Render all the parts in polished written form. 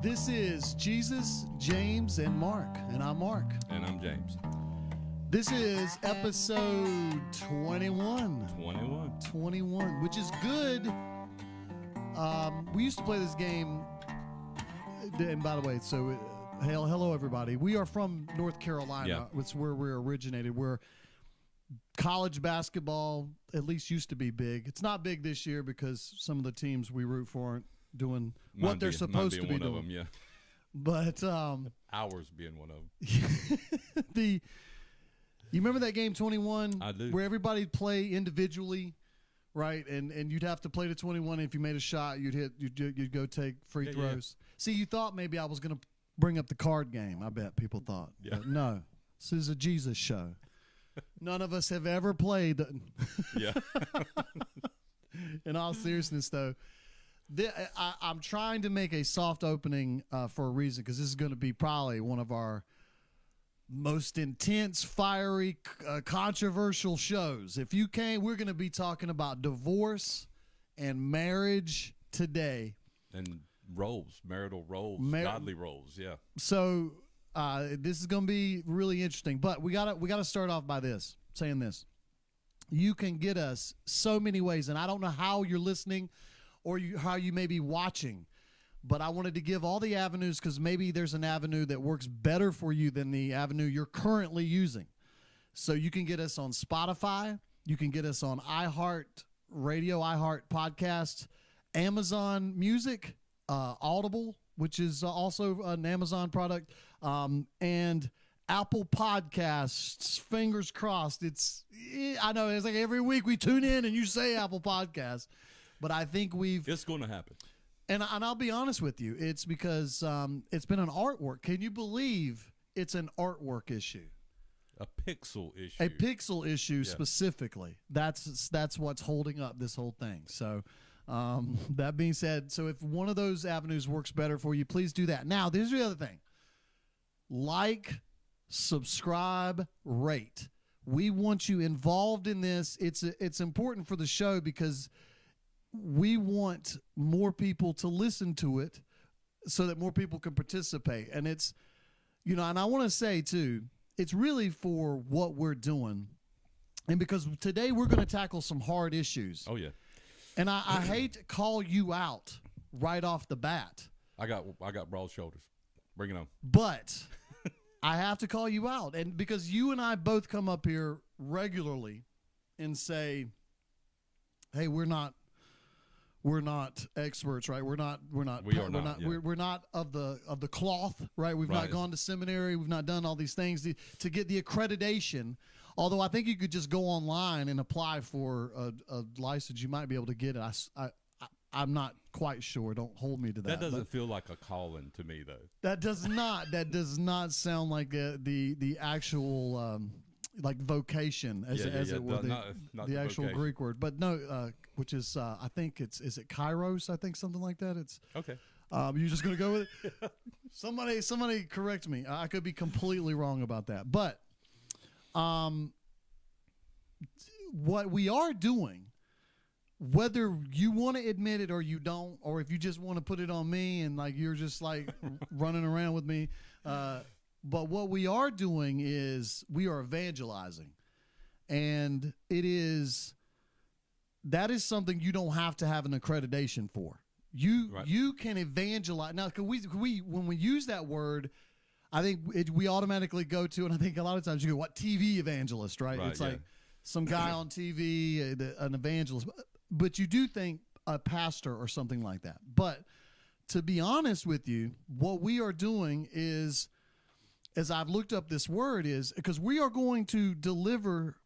This is Jesus, James, and Mark. And I'm Mark. And I'm James. This is episode 21. 21, which is good. We used to play this game. And by the way, so hello, everybody. We are from North Carolina. Yeah. It's where we originated. Where college basketball at least used to be big. It's not big this year because some of the teams we root for aren't doing what they're supposed to be one doing. Of them, yeah. But ours being one of them. You remember that game 21? I do. Where everybody'd play individually, right? And you'd have to play to 21. And if you made a shot, you'd go take free throws. Yeah. See, you thought maybe I was going to bring up the card game. I bet people thought. Yeah. But no, this is a Jesus show. None of us have ever played. Yeah. In all seriousness, though, I'm trying to make a soft opening for a reason, because this is going to be probably one of our most intense, fiery, controversial shows. If you came, we're going to be talking about divorce and marriage today. And roles, marital roles, godly roles, yeah. So this is going to be really interesting. But we gotta start off by saying this. You can get us so many ways, and I don't know how you're listening or how you may be watching. But I wanted to give all the avenues, because maybe there's an avenue that works better for you than the avenue you're currently using. So you can get us on Spotify. You can get us on iHeart Radio, iHeart Podcast, Amazon Music, Audible, which is also an Amazon product, and Apple Podcasts. Fingers crossed. I know it's like every week we tune in and you say Apple Podcasts, but I think it's going to happen. And I'll be honest with you, it's because it's been an artwork. Can you believe it's an artwork issue? A pixel issue. A pixel issue, yeah. Specifically. That's what's holding up this whole thing. So that being said, so if one of those avenues works better for you, please do that. Now, here's the other thing. Like, subscribe, rate. We want you involved in this. It's important for the show because we want more people to listen to it so that more people can participate. And it's, and I want to say too, it's really for what we're doing. And because today we're going to tackle some hard issues. Oh, yeah. And I hate to call you out right off the bat. I got broad shoulders. Bring it on. But I have to call you out. And because you and I both come up here regularly and say, hey, we're not experts, right? We're not of the cloth, right? We've not gone to seminary. We've not done all these things to get the accreditation. Although I think you could just go online and apply for a license. You might be able to get it. I'm not quite sure. Don't hold me to that. That doesn't feel like a calling to me, though. That does not. That does not sound like the actual like vocation, as it were, the actual vocation. Greek word. But no, which is I think is it kairos? I think something like that. It's okay. You're just gonna go with it. Somebody correct me. I could be completely wrong about that. But what we are doing, whether you want to admit it or you don't, or if you just want to put it on me and like you're just like running around with me, but what we are doing is we are evangelizing, and that is something you don't have to have an accreditation for. You can evangelize. Now, when we use that word, I think we automatically go to, and I think a lot of times you go, what, TV evangelist, right? It's like some guy on TV, an evangelist. But you do think a pastor or something like that. But to be honest with you, what we are doing is, as I've looked up this word, is because we are going to deliver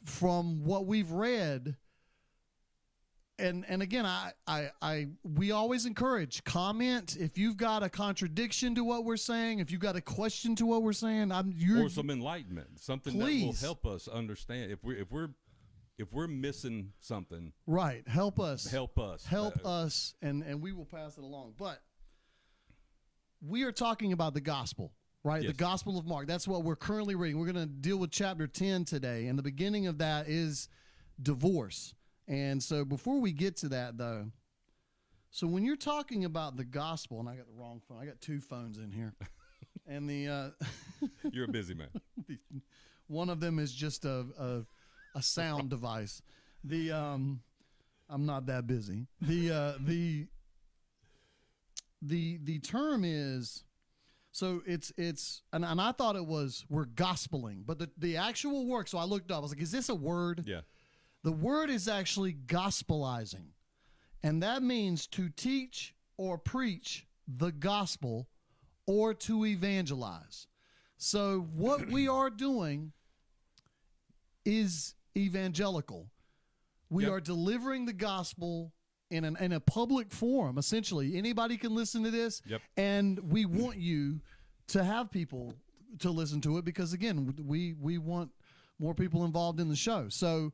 from what we've read. And again, we always encourage comment if you've got a contradiction to what we're saying, if you've got a question to what we're saying, or some enlightenment, something that will help us understand if we're missing something. Right, help us, and we will pass it along. But we are talking about the gospel, right? Yes. The Gospel of Mark. That's what we're currently reading. We're going to deal with chapter 10 today, and the beginning of that is divorce. And so before we get to that, though, So when you're talking about the gospel, and I got the wrong phone. I got two phones in here. And the you're a busy man. One of them is just a sound device. The I'm not that busy. The term is, so it's and I thought it was we're gospeling, but the actual word. So I looked up. I was like, is this a word? Yeah. The word is actually gospelizing, and that means to teach or preach the gospel or to evangelize. So what we are doing is evangelical. We are delivering the gospel in a public forum, essentially. Anybody can listen to this, and we want you to have people to listen to it because, again, we want more people involved in the show. So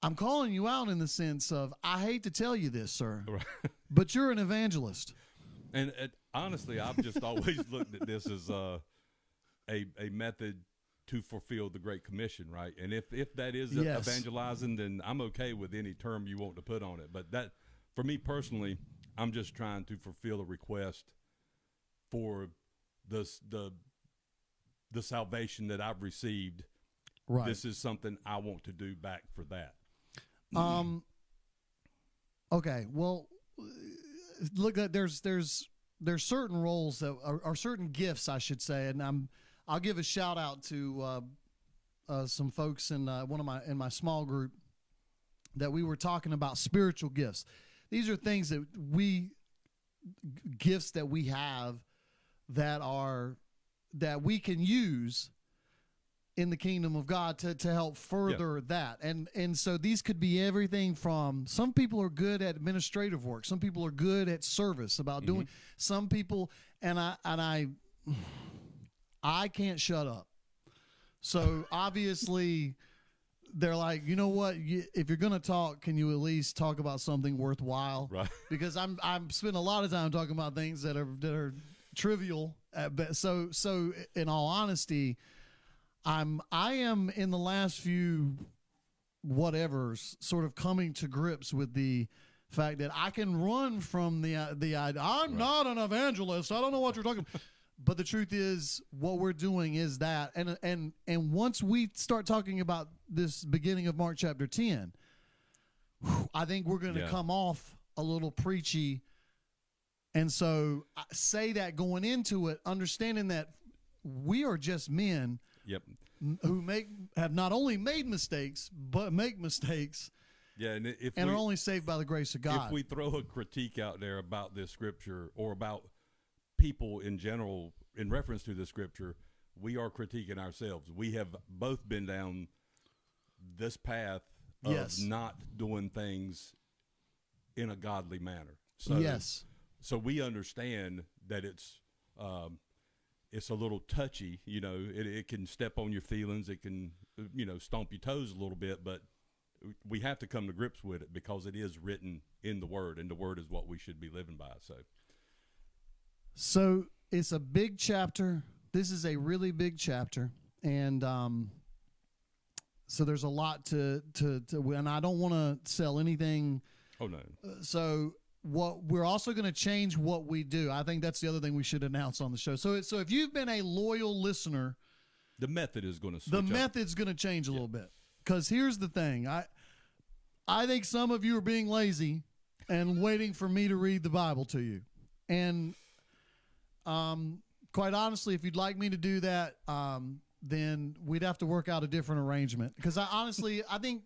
I'm calling you out in the sense of, I hate to tell you this, sir, but you're an evangelist. And honestly, I've just always looked at this as a method to fulfill the Great Commission, right? And if that is evangelizing, then I'm okay with any term you want to put on it. But that, for me personally, I'm just trying to fulfill a request for the salvation that I've received. Right. This is something I want to do back for that. Okay. Well, look, there's certain roles that are certain gifts, I should say, and I'll give a shout out to some folks in my small group that we were talking about spiritual gifts. These are things gifts that we have that we can use in the kingdom of God to help further that. And so these could be everything from, some people are good at administrative work. Some people are good at service, about doing, some people, and I can't shut up. So obviously they're like, you know what, if you're going to talk, can you at least talk about something worthwhile? Right. Because I'm spending a lot of time talking about things that are trivial. So in all honesty, I am in the last few whatevers sort of coming to grips with the fact that I can run from the idea. I'm not an evangelist. I don't know what you're talking about. But the truth is, what we're doing is that, and once we start talking about this beginning of Mark chapter 10, I think we're going to come off a little preachy. And so I say that going into it, understanding that we are just men. Yep. Who have not only made mistakes, but make mistakes. Yeah, and are only saved by the grace of God. If we throw a critique out there about this scripture or about people in general in reference to the scripture, we are critiquing ourselves. We have both been down this path of not doing things in a godly manner. So, so we understand that it's a little touchy, you know, it can step on your feelings. It can, you know, stomp your toes a little bit, but we have to come to grips with it because it is written in the Word, and the Word is what we should be living by. So it's a big chapter. This is a really big chapter. And so there's a lot to and I don't want to sell anything. Oh, no. So what we're also going to change what we do. I think that's the other thing we should announce on the show. So if you've been a loyal listener, the method is going to switch. The method's going to change a little bit. Because here's the thing. I think some of you are being lazy and waiting for me to read the Bible to you. And quite honestly, if you'd like me to do that, then we'd have to work out a different arrangement. Because I think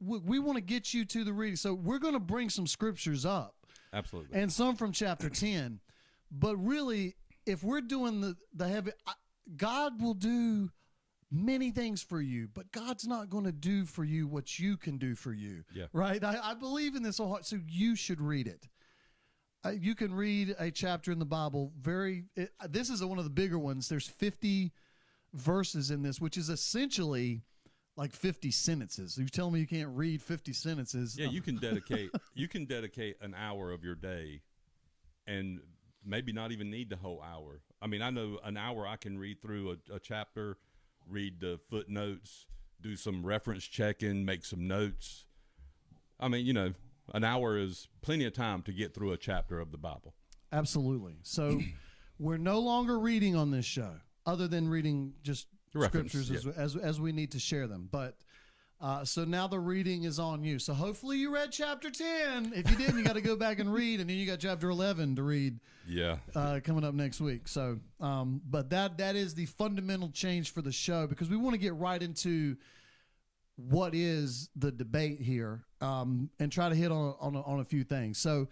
we want to get you to the reading. So we're going to bring some scriptures up. Absolutely. And some from chapter 10. But really, if we're doing the heavy, God will do many things for you, but God's not going to do for you what you can do for you. Yeah. Right? I believe in this whole heart, so you should read it. You can read a chapter in the Bible. This is one of the bigger ones. There's 50 verses in this, which is essentially like 50 sentences. You tell me you can't read 50 sentences. Yeah, you can dedicate an hour of your day and maybe not even need the whole hour. I mean, I know an hour I can read through a chapter, read the footnotes, do some reference checking, make some notes. I mean, you know, an hour is plenty of time to get through a chapter of the Bible. Absolutely. So we're no longer reading on this show, other than reading just scriptures as we need to share them. But so now the reading is on you. So hopefully you read chapter 10. If you didn't, you got to go back and read, and then you got chapter 11 to read. Yeah. Coming up next week. So, but that is the fundamental change for the show, because we want to get right into what is the debate here, and try to hit on a few things. So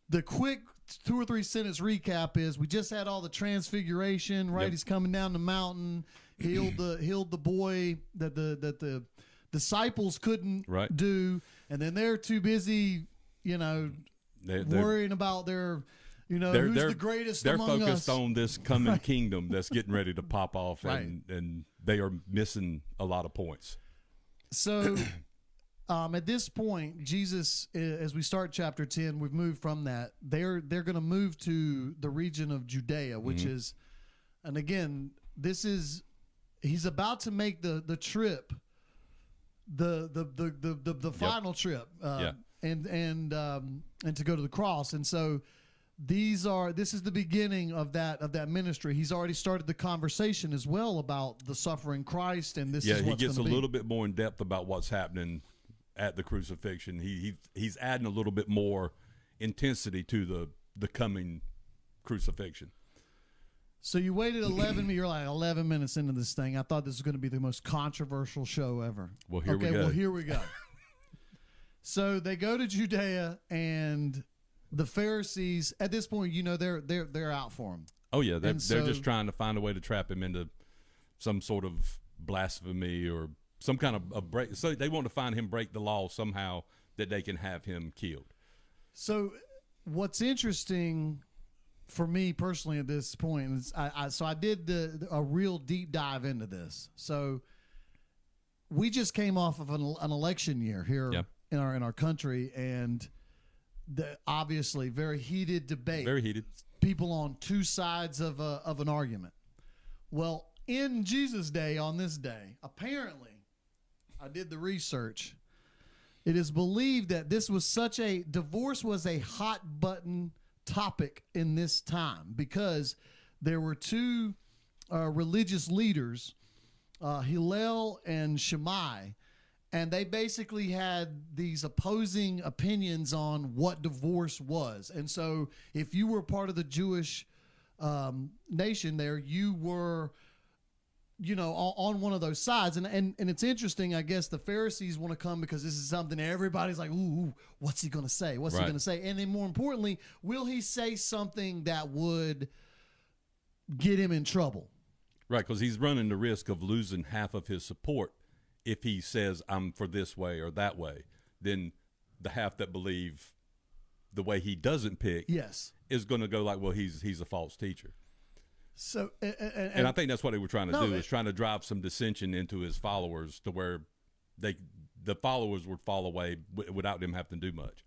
the quick 2 or 3 sentence recap is we just had all the transfiguration, right? Yep. He's coming down the mountain, healed the boy that the disciples couldn't do, and then they're too busy, they're worrying about their, who's the greatest among us. They're focused on this coming kingdom that's getting ready to pop off, and they are missing a lot of points. So at this point, Jesus, as we start chapter 10, we've moved from that. They're going to move to the region of Judea, which is, and again, he's about to make the trip, the final trip, and to go to the cross. And so this is the beginning of that ministry. He's already started the conversation as well about the suffering Christ, and this is what's he gets a little bit more in depth about what's happening at the crucifixion. He's adding a little bit more intensity to the coming crucifixion. So you waited 11 you're like 11 minutes into this thing. I thought this was going to be the most controversial show ever. Well, here we go. So they go to Judea, and the Pharisees, at this point, they're out for him. Oh yeah, they're just trying to find a way to trap him into some sort of blasphemy or some kind of a break. So they want to find him break the law somehow that they can have him killed. So what's interesting for me personally at this point is I did a real deep dive into this. So we just came off of an election year here in our country, and obviously very heated debate. Very heated. People on two sides of an argument. Well, in Jesus' day, on this day, apparently, I did the research. It is believed that divorce was a hot button topic in this time, because there were two religious leaders, Hillel and Shammai, and they basically had these opposing opinions on what divorce was. And so if you were part of the Jewish nation there, you were, on one of those sides. And it's interesting, I guess the Pharisees want to come because this is something everybody's like, ooh, what's he going to say? What's he going to say? And then more importantly, will he say something that would get him in trouble? Right, because he's running the risk of losing half of his support. If he says, I'm for this way or that way, then the half that believe the way he doesn't pick is going to go like, well, he's a false teacher. So, and I think that's what they were trying to do, is trying to drive some dissension into his followers to where the followers would fall away without them having to do much.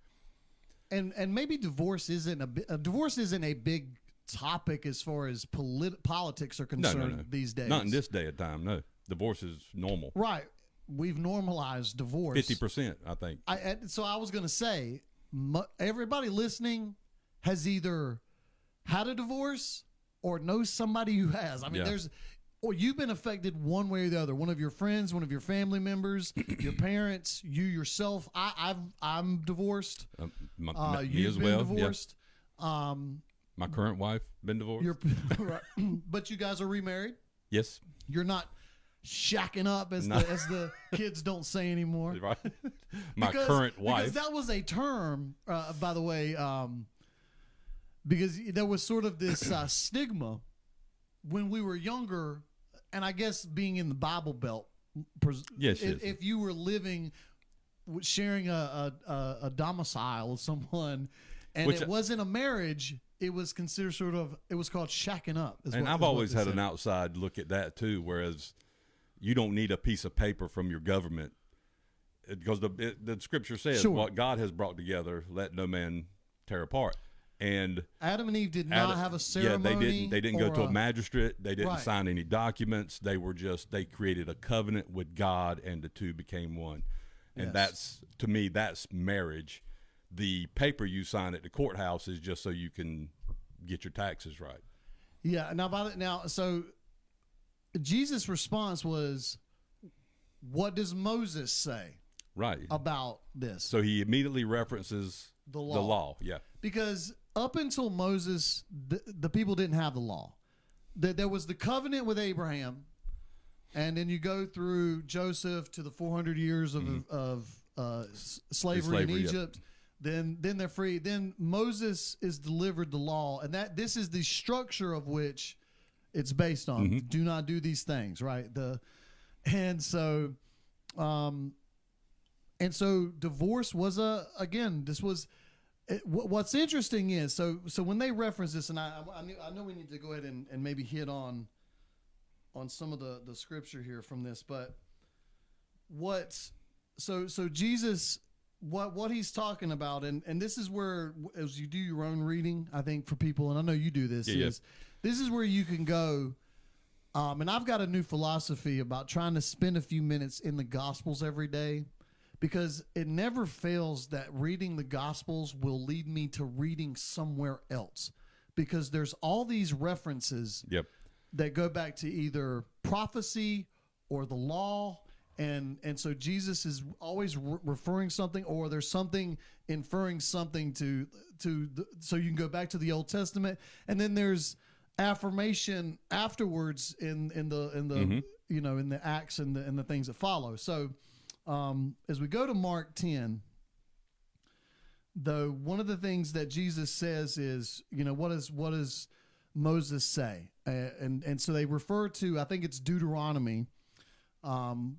And maybe divorce isn't a big topic as far as politics are concerned these days. Not in this day of time, no. Divorce is normal. Right. We've normalized divorce. 50%, I think. So I was going to say, everybody listening has either had a divorce or knows somebody who has. I mean, or you've been affected one way or the other. One of your friends, one of your family members, your parents, you yourself. I'm divorced. Me as well. Divorced. Yeah. My current wife been divorced. Right. But you guys are remarried. Yes. You're not shacking up, as the kids don't say anymore. Right. My current wife. Because that was a term, by the way, because there was sort of this stigma when we were younger, and I guess being in the Bible Belt, if you were sharing a domicile with someone, and it wasn't a marriage, it was considered it was called shacking up. And I've always had an outside look at that too, whereas you don't need a piece of paper from your government, because the scripture says what God has brought together, let no man tear apart. And Adam and Eve did not have a ceremony. Yeah, they didn't go to a magistrate. They didn't sign any documents. They created a covenant with God, and the two became one. And Yes. that's, to me, that's marriage. The paper you sign at the courthouse is just so you can get your taxes right. Yeah. So Jesus' response was, what does Moses say Right. about this? So he immediately references The law. The law, yeah. Because up until Moses, the people didn't have the law. There was the covenant with Abraham, and then you go through Joseph to the 400 years of slavery in Egypt. Then they're free. Then Moses is delivered the law, and this is the structure of which it's based on. Do not do these things, right? And so divorce was what's interesting is so when they reference this, and I know we need to go ahead and maybe hit on some of the scripture here from this, but so Jesus, what he's talking about, and this is where, as you do your own reading, I think for people, and I know you do this, this is where you can go. And I've got a new philosophy about trying to spend a few minutes in the Gospels every day, because it never fails that reading the Gospels will lead me to reading somewhere else, because there's all these references that go back to either prophecy or the law. And so Jesus is always referring something, or there's something inferring something so you can go back to the Old Testament, and then there's affirmation afterwards in the in the Acts and the things that follow. So as we go to Mark 10, though, one of the things that Jesus says is, what does Moses say? And so they refer to, I think it's Deuteronomy,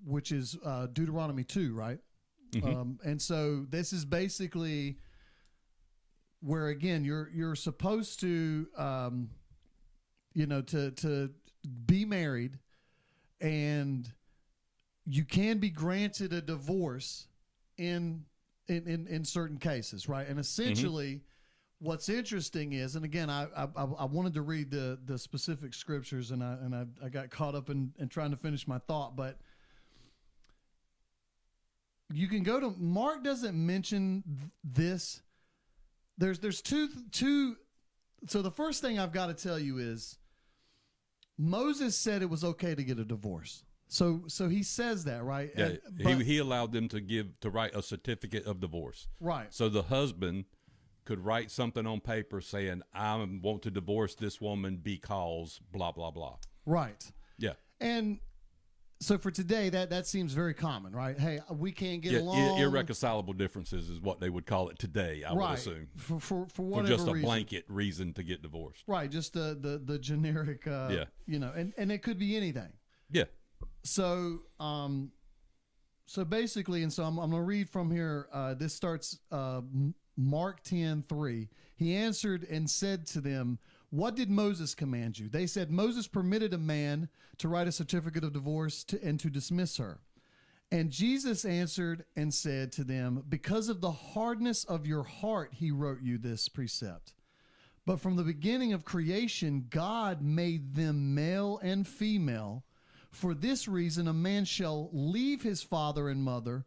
which is Deuteronomy 2, right? And so this is basically where, again, you're supposed to to be married, and you can be granted a divorce in certain cases, right? And essentially, what's interesting is, and again, I wanted to read the specific scriptures, and I got caught up in trying to finish my thought, but you can go to Mark. Doesn't mention this. There's two. So the first thing I've got to tell you is, Moses said it was okay to get a divorce. So he says that, right? Yeah, he allowed them to write a certificate of divorce. Right. So the husband could write something on paper saying, I want to divorce this woman because blah, blah, blah. Right. Yeah. And so for today, that seems very common, right? Hey, we can't get along. Irreconcilable differences is what they would call it today, I would assume. For whatever For just a reason. blanket reason to get divorced. Right, just the generic, and it could be anything. Yeah. So basically, and so I'm going to read from here. This starts Mark 10:3. He answered and said to them, "What did Moses command you?" They said, "Moses permitted a man to write a certificate of divorce and to dismiss her." And Jesus answered and said to them, "Because of the hardness of your heart, he wrote you this precept. But from the beginning of creation, God made them male and female. For this reason, a man shall leave his father and mother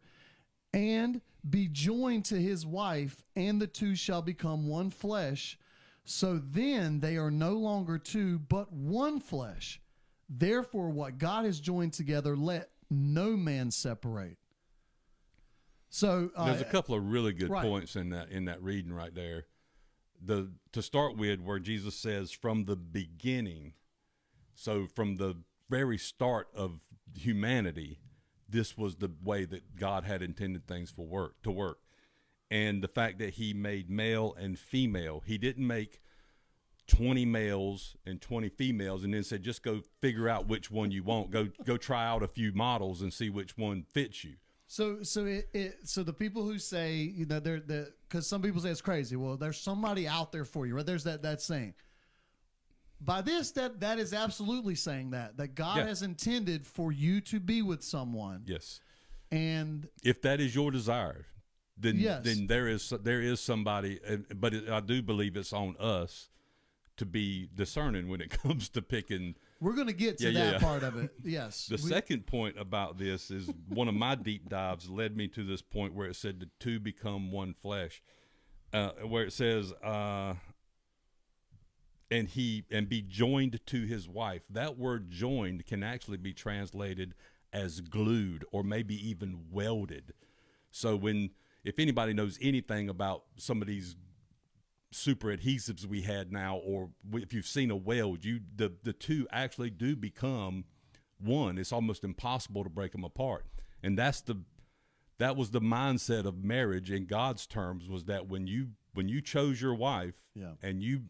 and be joined to his wife, and the two shall become one flesh. So then they are no longer two, but one flesh. Therefore, what God has joined together, let no man separate." So there's a couple of really good points in that reading right there. To start with, where Jesus says from the beginning, so from the very start of humanity, this was the way that God had intended things to work. And the fact that he made male and female, he didn't make 20 males and 20 females and then said, just go figure out which one you want. Go try out a few models and see which one fits you. So the people who say, because some people say it's crazy. Well, there's somebody out there for you, right? There's that saying. By this, that is absolutely saying that God has intended for you to be with someone. Yes. And if that is your desire, then there is somebody. But I do believe it's on us to be discerning when it comes to picking We're going to get to that part of it. Yes. The second point about this is one of my deep dives led me to this point where it said the two become one flesh, where it says, and be joined to his wife. That word joined can actually be translated as glued or maybe even welded. So if anybody knows anything about some of these super adhesives we had now, or if you've seen a weld, the two actually do become one. It's almost impossible to break them apart. And that was the mindset of marriage in God's terms, was that when you chose your wife and you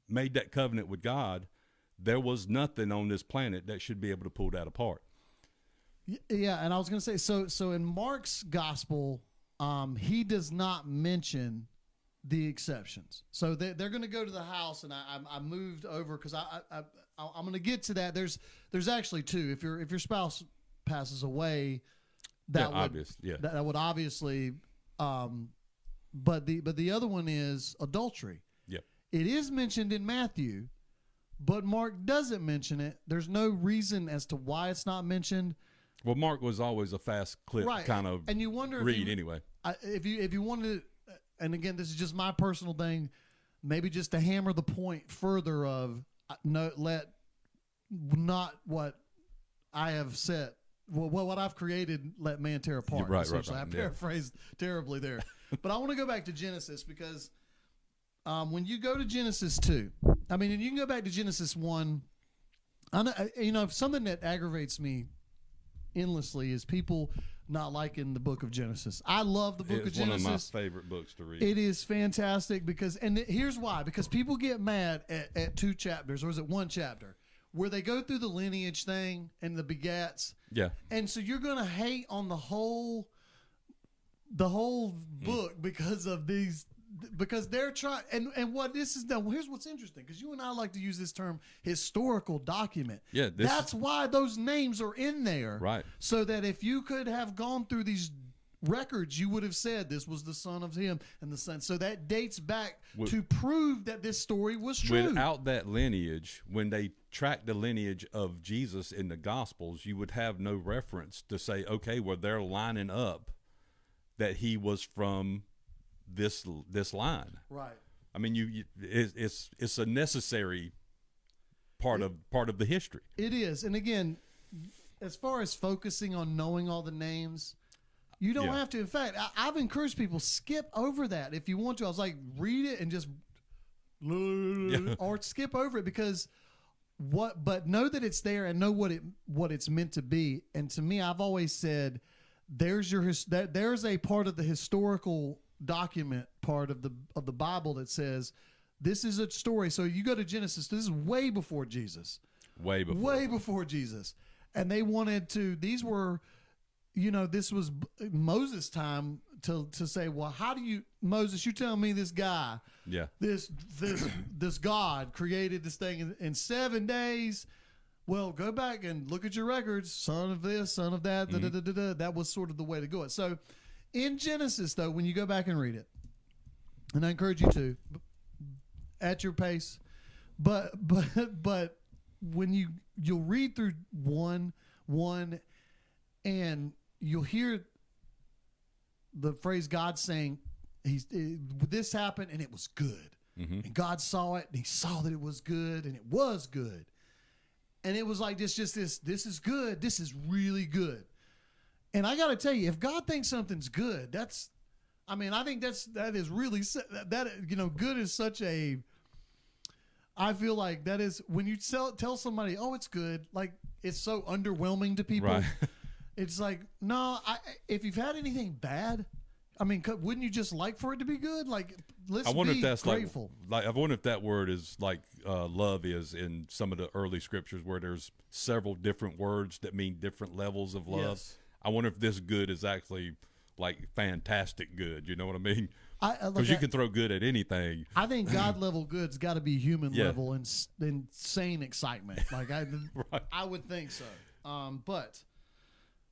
made that covenant with God, there was nothing on this planet that should be able to pull that apart. Yeah, and I was going to say, so in Mark's gospel, he does not mention the exceptions. So they're going to go to the house, and I moved over because I'm going to get to that. There's actually two. If your spouse passes away, that would obviously. But the other one is adultery. Yep. It is mentioned in Matthew, but Mark doesn't mention it. There's no reason as to why it's not mentioned. Well, Mark was always a fast clip kind of and you wonder read anyway. If you wanted, and again, this is just my personal thing, maybe just to hammer the point further of not what I have said. Well, what I've created, let man tear apart. Right. I paraphrased terribly there. But I want to go back to Genesis because when you go to Genesis 2, and you can go back to Genesis 1, something that aggravates me endlessly is people not liking the book of Genesis. I love the book of Genesis. It's one of my favorite books to read. It is fantastic here's why. Because people get mad at two chapters, or is it one chapter, where they go through the lineage thing and the begats. Yeah. And so you're going to hate on the whole book because of these, because they're trying, and what this is done. Well, here's what's interesting, because you and I like to use this term, historical document. Yeah. That's why those names are in there. Right. So that if you could have gone through these records, you would have said this was the son of him and the son. So that dates back to prove that this story was true. Without that lineage, when they track the lineage of Jesus in the Gospels, you would have no reference to say, okay, well, they're lining up that he was from this line. Right. It's a necessary part of the history. It is. And again, as far as focusing on knowing all the names, you don't have to. In fact, I've encouraged people, skip over that if you want to. I was like, read it and just or skip over it, because but know that it's there and know what it's meant to be. And to me, I've always said there's a part of the historical document part of the Bible that says this is a story. So you go to Genesis, this is way before Jesus. Way before Jesus. And they wanted to, these were, this was Moses' time to say, well, how do you, Moses, you tell me this guy, this God created this thing in 7 days. Well, go back and look at your records, son of this, son of that, That was sort of the way to go. So in Genesis, though, when you go back and read it, and I encourage you to, at your pace, but when you'll read through one, and you'll hear the phrase God saying, this happened and it was good. Mm-hmm. And God saw it and he saw that it was good, and it was good. And it was like this is good. This is really good. And I got to tell you, if God thinks something's good, I think that is really, good is such a, I feel like that is, when you tell somebody, oh, it's good, like it's so underwhelming to people. Right. It's like, no, if you've had anything bad, wouldn't you just like for it to be good? Like, let's be grateful. I wonder if that word is like love is in some of the early scriptures, where there's several different words that mean different levels of love. Yes. I wonder if this good is actually like fantastic good. You know what I mean? Because you can throw good at anything. I think God level good's got to be human level and insane excitement. Like I would think so. But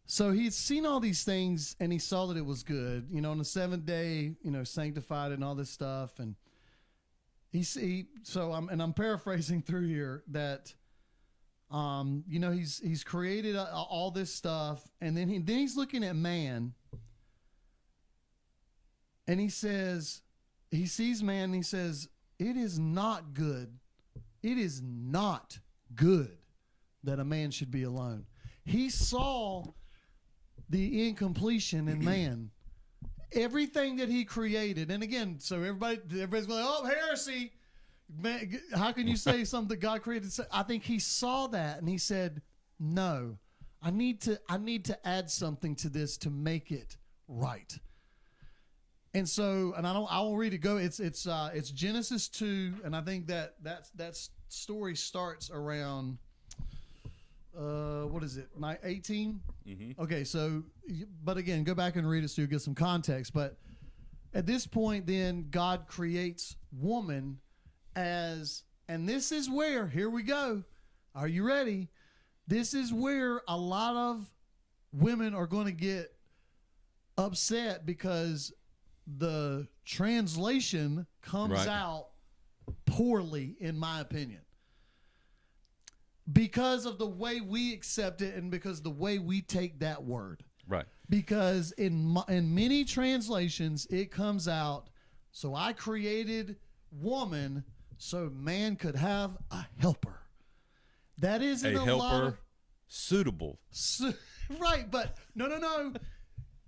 so he's seen all these things and he saw that it was good. On the seventh day, sanctified and all this stuff. And I'm paraphrasing through here that You know, he's created all this stuff, and then he's looking at man, and he says, he sees man, and he says, it is not good. It is not good that a man should be alone. He saw the incompletion in man. Everything that he created, and again, so everybody's going, oh, heresy. Man, how can you say something that God created? I think he saw that and he said, no, I need to add something to this to make it right. And so, and I will read it. Go. It's Genesis 2, and I think that story starts around what is it? 18? Mm-hmm. Okay, so, but again, go back and read it so you get some context. But at this point, then God creates woman as, and this is where, here we go. Are you ready? This is where a lot of women are going to get upset because the translation comes out poorly, in my opinion, because of the way we accept it and because the way we take that word. Right. Because in many translations, it comes out, so I created woman so man could have a helper. That isn't a helper lot of, suitable. Right, but no.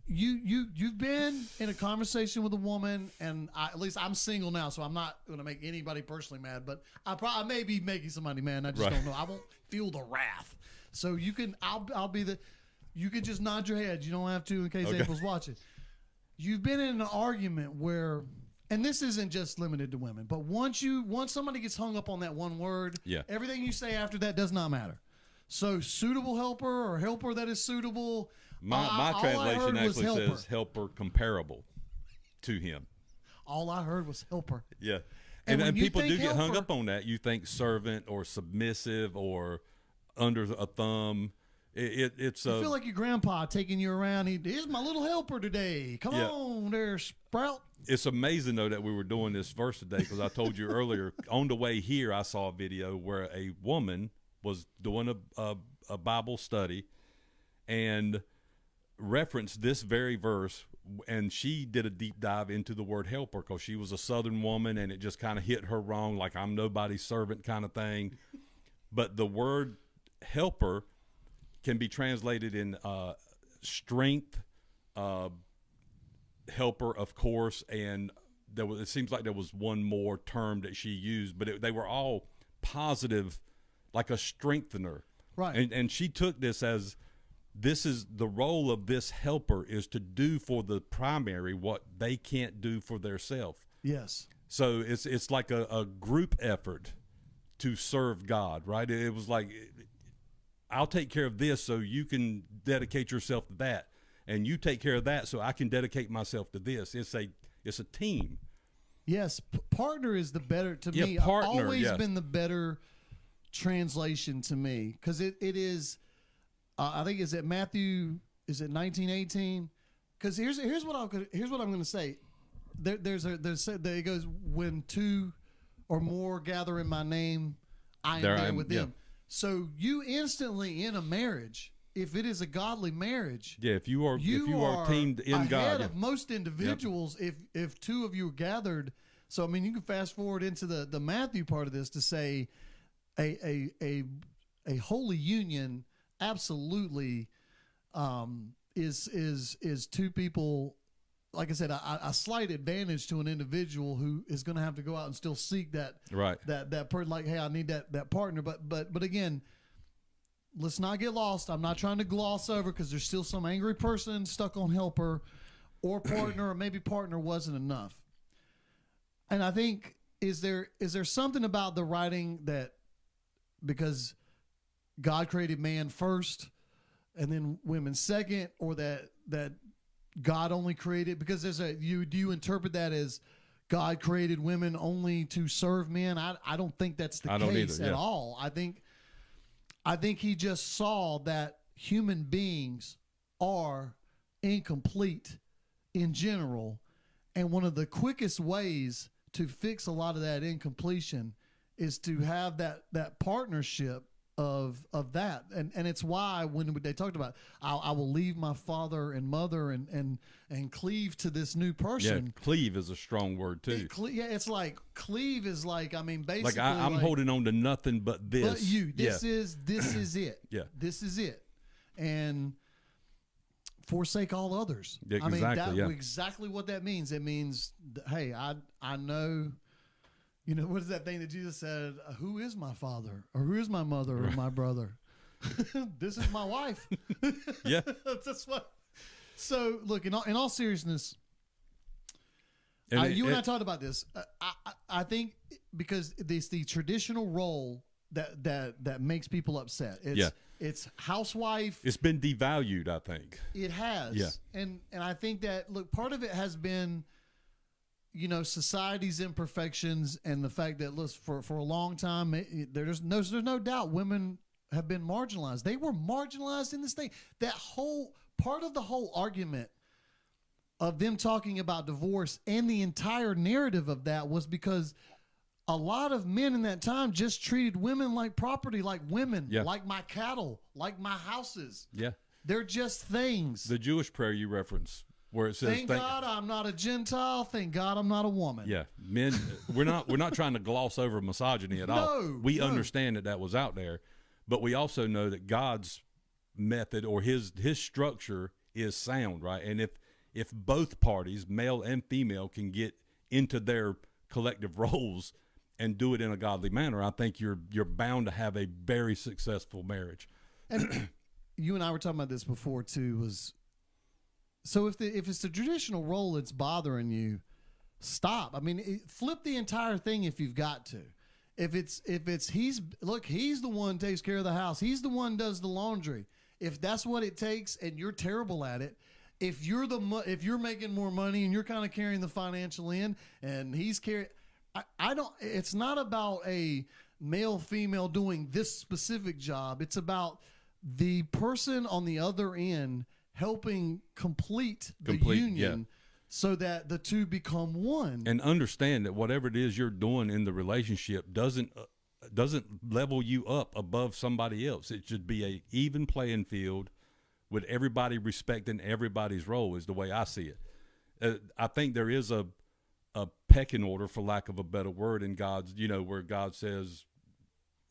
You've been in a conversation with a woman, and at least I'm single now, so I'm not going to make anybody personally mad, but I may be making somebody mad, and I just don't know. I won't feel the wrath. So you can, I'll be the, you can just nod your head. You don't have to in case April's watching. You've been in an argument where, and this isn't just limited to women, but once somebody gets hung up on that one word, everything you say after that does not matter. So suitable helper or helper that is suitable. My translation actually says helper comparable to him. All I heard was helper. Yeah. And people do get hung up on that. You think servant or submissive or under a thumb. It's I feel like your grandpa taking you around. Here's my little helper today. Come on there, Sprout. It's amazing, though, that we were doing this verse today because I told you earlier, on the way here, I saw a video where a woman was doing a Bible study and referenced this very verse, and she did a deep dive into the word helper because she was a Southern woman, and it just kind of hit her wrong, like I'm nobody's servant kind of thing. But the word helper can be translated in strength, helper, of course, and it seems like there was one more term that she used, but they were all positive, like a strengthener. Right. And she took this as, this is the role of this helper is to do for the primary what they can't do for theirself. Yes. So it's like a group effort to serve God, right? It was like, I'll take care of this so you can dedicate yourself to that, and you take care of that so I can dedicate myself to this. It's a team. Yes, partner is the better, to me. Partner, always been the better translation to me, because it is. I think is it Matthew? Is it 19:18? Because here's what I'm going to say. It goes, when two or more gather in my name, I am there with them. Yeah. So you instantly, in a marriage, if it is a godly marriage, if you are teamed in ahead God, ahead of most individuals. If two of you are gathered, so I mean, you can fast forward into the Matthew part of this to say a holy union absolutely is two people. Like I said, a slight advantage to an individual who is going to have to go out and still seek that that person. Like, hey, I need that partner. But again, let's not get lost. I'm not trying to gloss over, because there's still some angry person stuck on helper or partner, or maybe partner wasn't enough. And I think is there something about the writing that, because God created man first and then women second, or that God only created, because do you interpret that as God created women only to serve men? I don't think that's the case at all. I think he just saw that human beings are incomplete in general, and one of the quickest ways to fix a lot of that incompletion is to have that partnership of that, and it's why when they talked about I will leave my father and mother and cleave to this new person. Yeah, cleave is a strong word too. It's like cleave is like, I mean, basically like I'm holding on to nothing but this. But you, this is it. Yeah, this is it, and forsake all others. Yeah, I mean, exactly, exactly what that means. It means, hey, I know. You know, what is that thing that Jesus said? Who is my father, or who is my mother, or my brother? This is my wife. Yeah, that's what. So, look, in all seriousness, you and I talked about this. I think because it's the traditional role that makes people upset. It's housewife. It's been devalued, I think. It has. Yeah. And I think that, look, part of it has been, you know, society's imperfections and the fact that, listen, for a long time, there's no doubt women have been marginalized. They were marginalized in this thing. That whole part of the whole argument of them talking about divorce and the entire narrative of that was because a lot of men in that time just treated women like property, like women, like my cattle, like my houses. Yeah. They're just things. The Jewish prayer you reference, where it says, Thank God I'm not a Gentile. Thank God I'm not a woman. Yeah, men, we're not trying to gloss over misogyny at all. We understand that was out there, but we also know that God's method or his structure is sound, right? And if both parties, male and female, can get into their collective roles and do it in a godly manner, I think you're bound to have a very successful marriage. And you and I were talking about this before too. So if it's the traditional role that's bothering you, stop. I mean, flip the entire thing if you've got to. If it's he's the one who takes care of the house. He's the one who does the laundry. If that's what it takes, and you're terrible at it, if you're making more money and you're kind of carrying the financial end, and he's carrying, I don't. It's not about a male female doing this specific job. It's about the person on the other end helping complete the union, so that the two become one. And understand that whatever it is you're doing in the relationship doesn't level you up above somebody else. It should be a even playing field with everybody respecting everybody's role, is the way I see it. I think there is a pecking order, for lack of a better word, in God's, where God says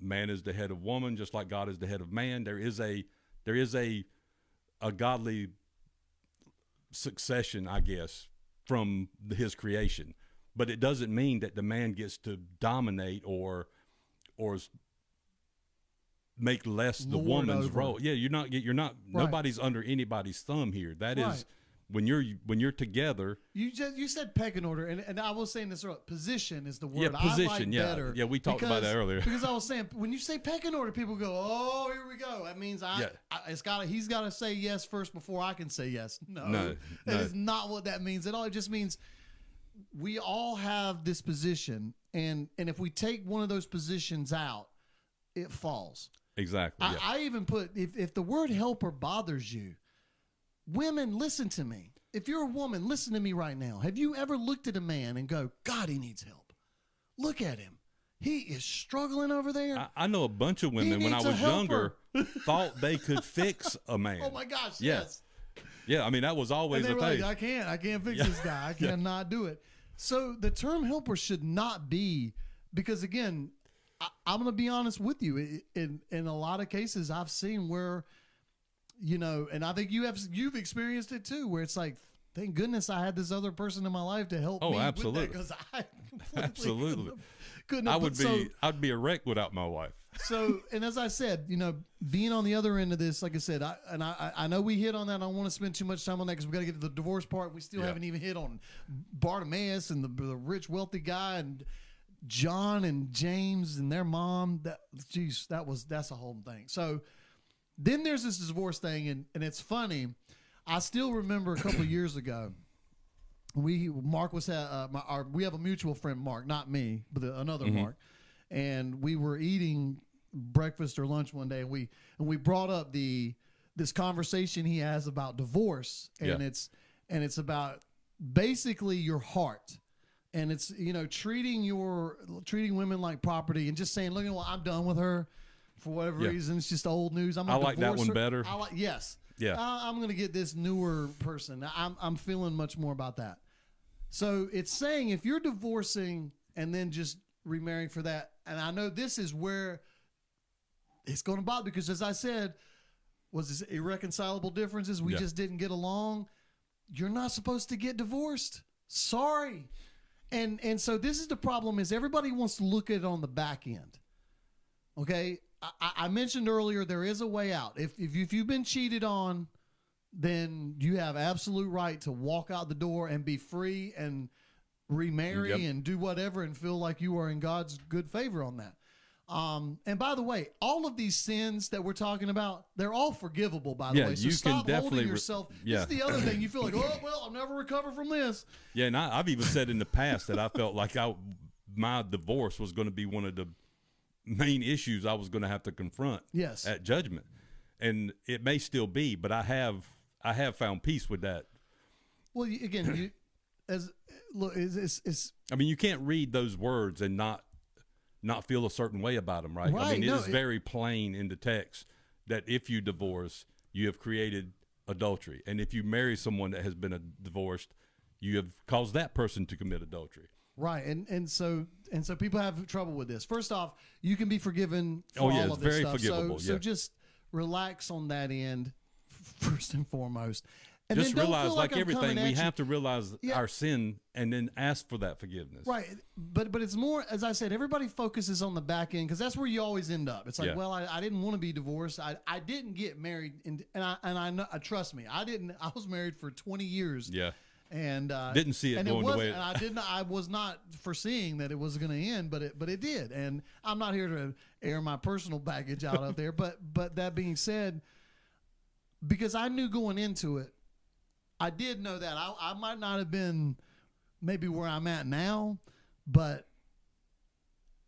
man is the head of woman, just like God is the head of man. There is a godly succession, I guess, from his creation, but it doesn't mean that the man gets to dominate or make less the woman's role. Yeah, you're not right. Nobody's under anybody's thumb here. That is when you're together. You said pecking order, and I was saying this earlier. Position is the word. Yeah, position. I like better. Yeah, we talked about that earlier. Because I was saying, when you say pecking order, people go, "Oh, here we go." That means he's got to say yes first before I can say yes. No, that is not what that means at all. It just means we all have this position, and if we take one of those positions out, it falls. Exactly. I even put, if the word helper bothers you, women, listen to me. If you're a woman, listen to me right now. Have you ever looked at a man and go, God, he needs help? Look at him. He is struggling over there. I know a bunch of women when I was younger thought they could fix a man. Oh my gosh, yes. Yeah, I mean, that was always a thing. Like, I can't fix this guy. I cannot do it. So the term helper should not be, because again, I'm going to be honest with you. In a lot of cases, I've seen where, and I think you've experienced it too, where it's like, thank goodness I had this other person in my life to help me absolutely. with that, because I absolutely couldn't have. I'd be a wreck without my wife. So, and as I said, being on the other end of this, like I said, I know we hit on that. I don't want to spend too much time on that because we got to get to the divorce part. We still haven't even hit on Bartimaeus and the rich, wealthy guy, and John and James and their mom. That's a whole thing. So then there's this divorce thing, and it's funny. I still remember a couple of years ago, Mark was we have a mutual friend, Mark, not me, but another Mark, and we were eating breakfast or lunch one day, and we brought up this conversation he has about divorce, and it's about basically your heart. And it's, treating women like property and just saying, look, I'm done with her. for whatever reason. It's just old news. I like that one better. Yes. Yeah. I'm going to get this newer person. I'm feeling much more about that. So it's saying if you're divorcing and then just remarrying for that, and I know this is where it's going to bother, because as I said, was this irreconcilable differences? We just didn't get along. You're not supposed to get divorced. Sorry. And so this is the problem, is everybody wants to look at it on the back end. Okay. I mentioned earlier, there is a way out. If you've been cheated on, then you have absolute right to walk out the door and be free and remarry and do whatever and feel like you are in God's good favor on that. And by the way, all of these sins that we're talking about, they're all forgivable, by the way. So you stop can definitely holding yourself. This is the other thing. You feel like, oh, well, I'll never recover from this. Yeah, and I've even said in the past that I felt like my divorce was going to be one of the main issues I was going to have to confront at judgment. And it may still be, but I have found peace with that. Well, again, I mean, you can't read those words and not feel a certain way about them, right? I mean, it is very plain in the text that if you divorce, you have created adultery. And if you marry someone that has been divorced, you have caused that person to commit adultery. Right. And so people have trouble with this. First off, you can be forgiven for all of this stuff. Forgivable. So just relax on that end, first and foremost. And just then don't realize, feel like everything, we have to realize our sin and then ask for that forgiveness. Right. But it's more, as I said, everybody focuses on the back end, because that's where you always end up. It's like, well, I didn't want to be divorced. I didn't get married. And I know, trust me, I was married for 20 years. Yeah. And didn't see it going the way. And I was not foreseeing that it was going to end, but it did. And I'm not here to air my personal baggage out there. But that being said, because I knew going into it, I did know that I might not have been maybe where I'm at now, but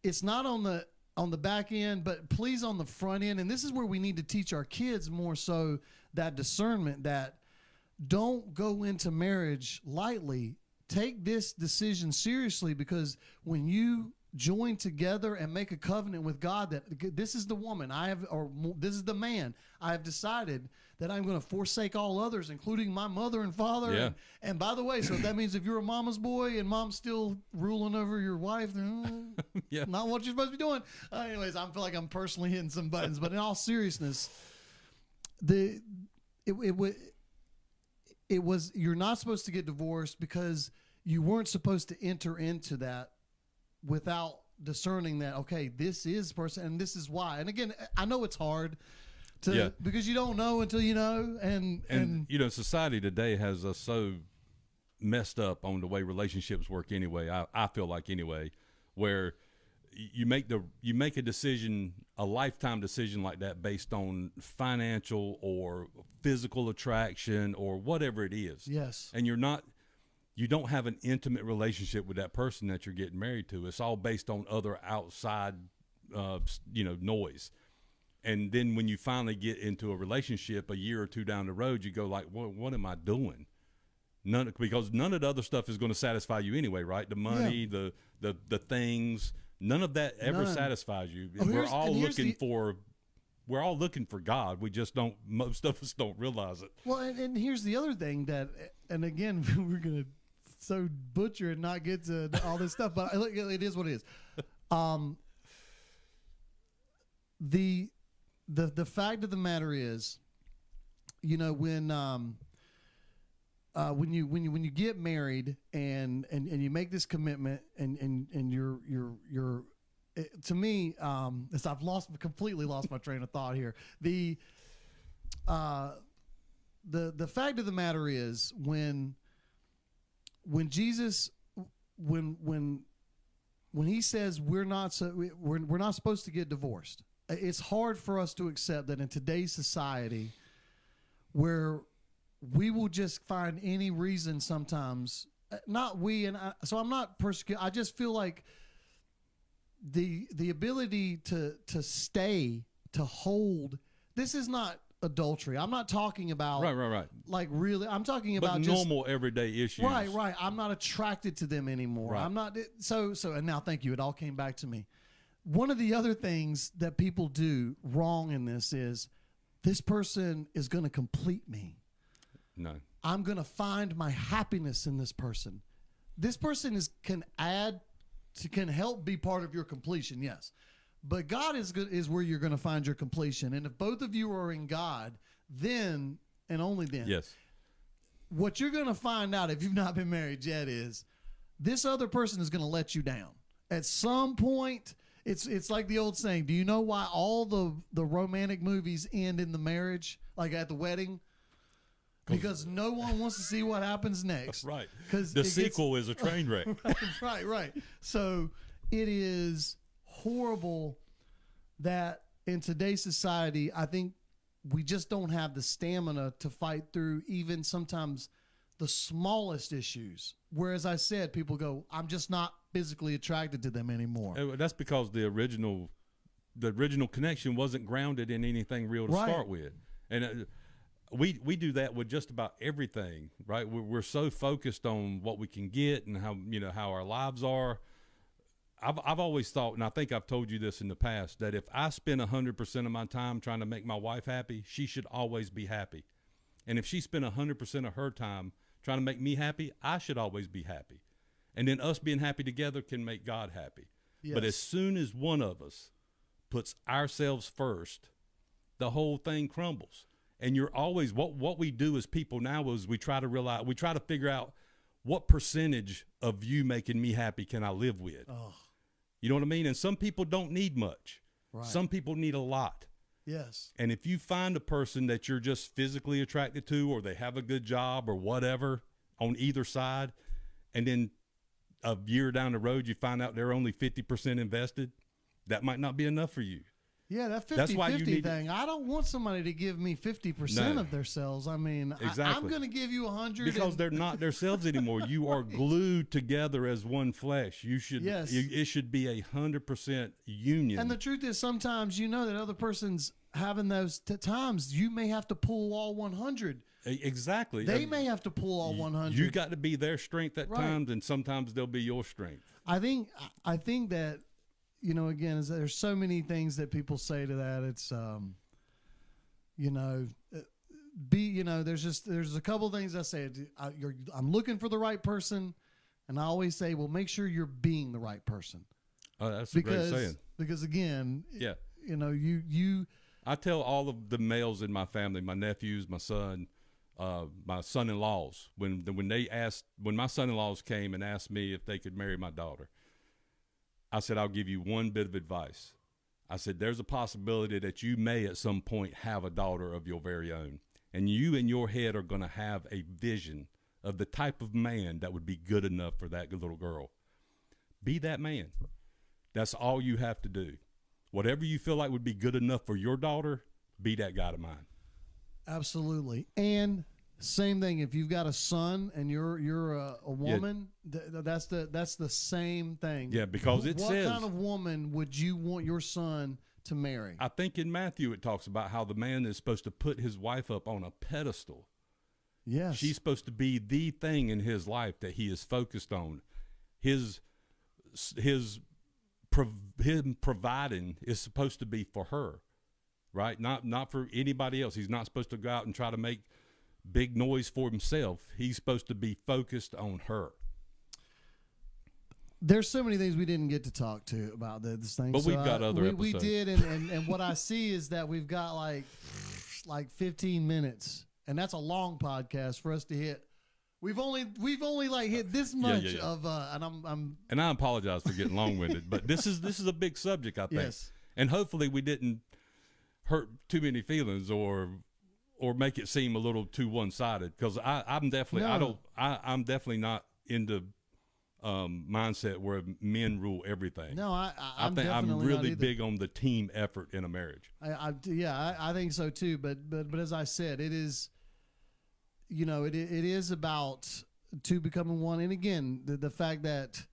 it's not on the back end, but please on the front end. And this is where we need to teach our kids more so that discernment, that don't go into marriage lightly. Take this decision seriously, because when you join together and make a covenant with God that this is the woman this is the man I have decided that I'm going to forsake all others, including my mother and father. Yeah. And by the way, so that means if you're a mama's boy and mom's still ruling over your wife, then not what you're supposed to be doing. Anyways, I feel like I'm personally hitting some buttons, but in all seriousness, it was you're not supposed to get divorced, because you weren't supposed to enter into that without discerning that, okay, this is person and this is why. And again, I know it's hard because you don't know until you know. And you know, society today has us so messed up on the way relationships work anyway. I feel like anyway, where you make a decision, a lifetime decision like that, based on financial or physical attraction or whatever it is. Yes. And you don't have an intimate relationship with that person that you're getting married to. It's all based on other outside, noise. And then when you finally get into a relationship a year or two down the road, you go like, what am I doing? Because none of the other stuff is going to satisfy you anyway, right? The money, the things, none of that ever satisfies you. We're all looking for God. We just don't. Most of us don't realize it. Well, and here's the other thing and again, we're gonna so butcher and not get to all this stuff, but it is what it is. The fact of the matter is, when you get married and you make this commitment and you're to me, as I've completely lost my train of thought here. The fact of the matter is, when Jesus, when he says we're not supposed to get divorced, it's hard for us to accept that in today's society, where we will just find any reason sometimes. So I'm not persecuted. I just feel like the ability to stay, to hold. This is not adultery. I'm not talking about right. Like really, I'm talking about just normal everyday issues. Right. I'm not attracted to them anymore. Right. I'm not. So and now, thank you. It all came back to me. one of the other things that people do wrong in this person is going to complete me. No. I'm going to find my happiness in this person. This person can help be part of your completion, yes. But God is where you're going to find your completion. And if both of you are in God, then and only then. Yes. What you're going to find out if you've not been married yet is this other person is going to let you down. At some point, it's like the old saying, do you know why all the romantic movies end in the marriage, like at the wedding? Because no one wants to see what happens next. Right. Because the sequel is a train wreck. Right. So it is horrible that in today's society, I think we just don't have the stamina to fight through even sometimes the smallest issues. Whereas I said, people go, I'm just not physically attracted to them anymore. That's because the original connection wasn't grounded in anything real to start with. And we do that with just about everything, right? We're so focused on what we can get and how our lives are. I've always thought, and I think I've told you this in the past, that if I spend 100% of my time trying to make my wife happy, she should always be happy. And if she spent 100% of her time trying to make me happy, I should always be happy. And then us being happy together can make God happy. Yes. But as soon as one of us puts ourselves first, the whole thing crumbles. And you're always, what we do as people now is we try to figure out what percentage of you making me happy can I live with? Oh. You know what I mean? And some people don't need much. Right. Some people need a lot. Yes. And if you find a person that you're just physically attracted to, or they have a good job or whatever on either side, and then a year down the road you find out they're only 50% invested, that might not be enough for you. Yeah, that 50-50 thing. I don't want somebody to give me 50% of themselves. I mean, exactly. I'm going to give you 100 because they're not themselves anymore. You are glued together as one flesh. You should. Yes. It should be 100% union. And the truth is, sometimes that other person's having those times. You may have to pull all 100. Exactly. They may have to pull all 100. You got to be their strength at times, and sometimes they'll be your strength. I think that. Again, there's so many things that people say to that. It's, there's a couple of things I say. I'm looking for the right person, and I always say, well, make sure you're being the right person. Oh, that's a great saying. Because again, yeah, I tell all of the males in my family, my nephews, my son, my son-in-laws, when my son-in-laws came and asked me if they could marry my daughter, I said, I'll give you one bit of advice. I said, there's a possibility that you may at some point have a daughter of your very own. And you in your head are going to have a vision of the type of man that would be good enough for that little girl. Be that man. That's all you have to do. Whatever you feel like would be good enough for your daughter, be that guy of mine. Absolutely. And same thing. If you've got a son and you're a woman, that's the same thing. Yeah, because it says, what kind of woman would you want your son to marry? I think in Matthew it talks about how the man is supposed to put his wife up on a pedestal. Yes, she's supposed to be the thing in his life that he is focused on. Him providing is supposed to be for her, right? Not for anybody else. He's not supposed to go out and try to make big noise for himself. He's supposed to be focused on her. There's so many things we didn't get to talk to about this thing. But we've got other episodes. We did, and what I see is that we've got like 15 minutes, and that's a long podcast for us to hit. We've only like hit this much of and I apologize for getting long-winded, but this is a big subject, I think. Yes. And hopefully we didn't hurt too many feelings or make it seem a little too one-sided, because I'm definitely not into mindset where men rule everything. No, I'm really big on the team effort in a marriage. I think so too. But as I said, it is, it is about two becoming one. And again, the fact that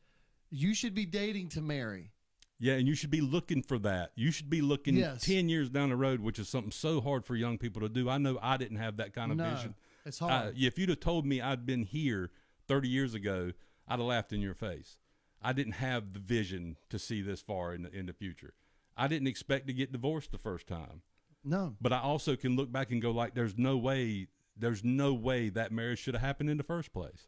you should be dating to marry. Yeah, and you should be looking for that. You should be looking 10 years down the road, which is something so hard for young people to do. I know I didn't have that kind of vision. It's hard. If you'd have told me I'd been here 30 years ago, I'd have laughed in your face. I didn't have the vision to see this far in the future. I didn't expect to get divorced the first time. No. But I also can look back and go like, there's no way that marriage should have happened in the first place.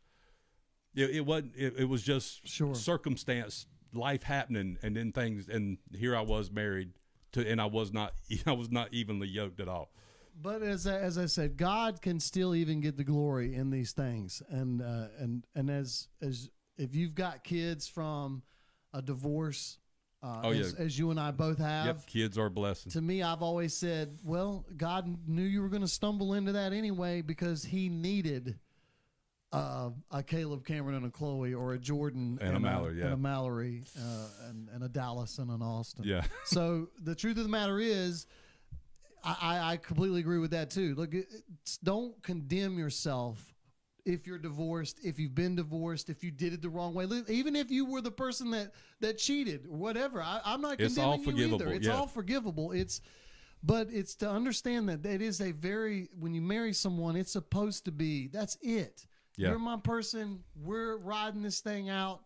It wasn't. It was just circumstance, life happening, and then things. And here I was married and I was not evenly yoked at all. But as I said, God can still even get the glory in these things. And as if you've got kids from a divorce, as you and I both have, yep, kids are a blessing. To me, I've always said, well, God knew you were going to stumble into that anyway, because He needed a Caleb Cameron and a Chloe, or a Jordan and a Mallory, and a Mallory, and a Dallas and an Austin. Yeah. So the truth of the matter is, I completely agree with that too. Look, don't condemn yourself if you're divorced, if you've been divorced, if you did it the wrong way, even if you were the person that cheated or whatever. I'm not condemning you either. It's all forgivable. But it's to understand that it is when you marry someone, it's supposed to be, that's it. Yeah. You're my person. We're riding this thing out.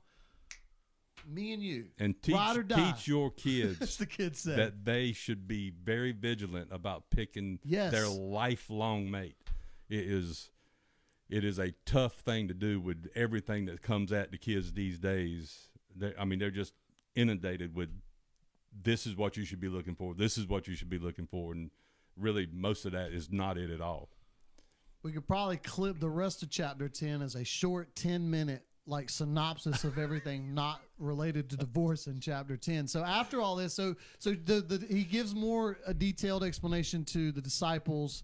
Me and you. And teach your kids the kids say, that they should be very vigilant about picking their lifelong mate. It is a tough thing to do with everything that comes at the kids these days. They're just inundated with, this is what you should be looking for. This is what you should be looking for. And really, most of that is not it at all. We could probably clip the rest of chapter 10 as a short 10-minute synopsis of everything not related to divorce in chapter 10. So after all this, he gives a detailed explanation to the disciples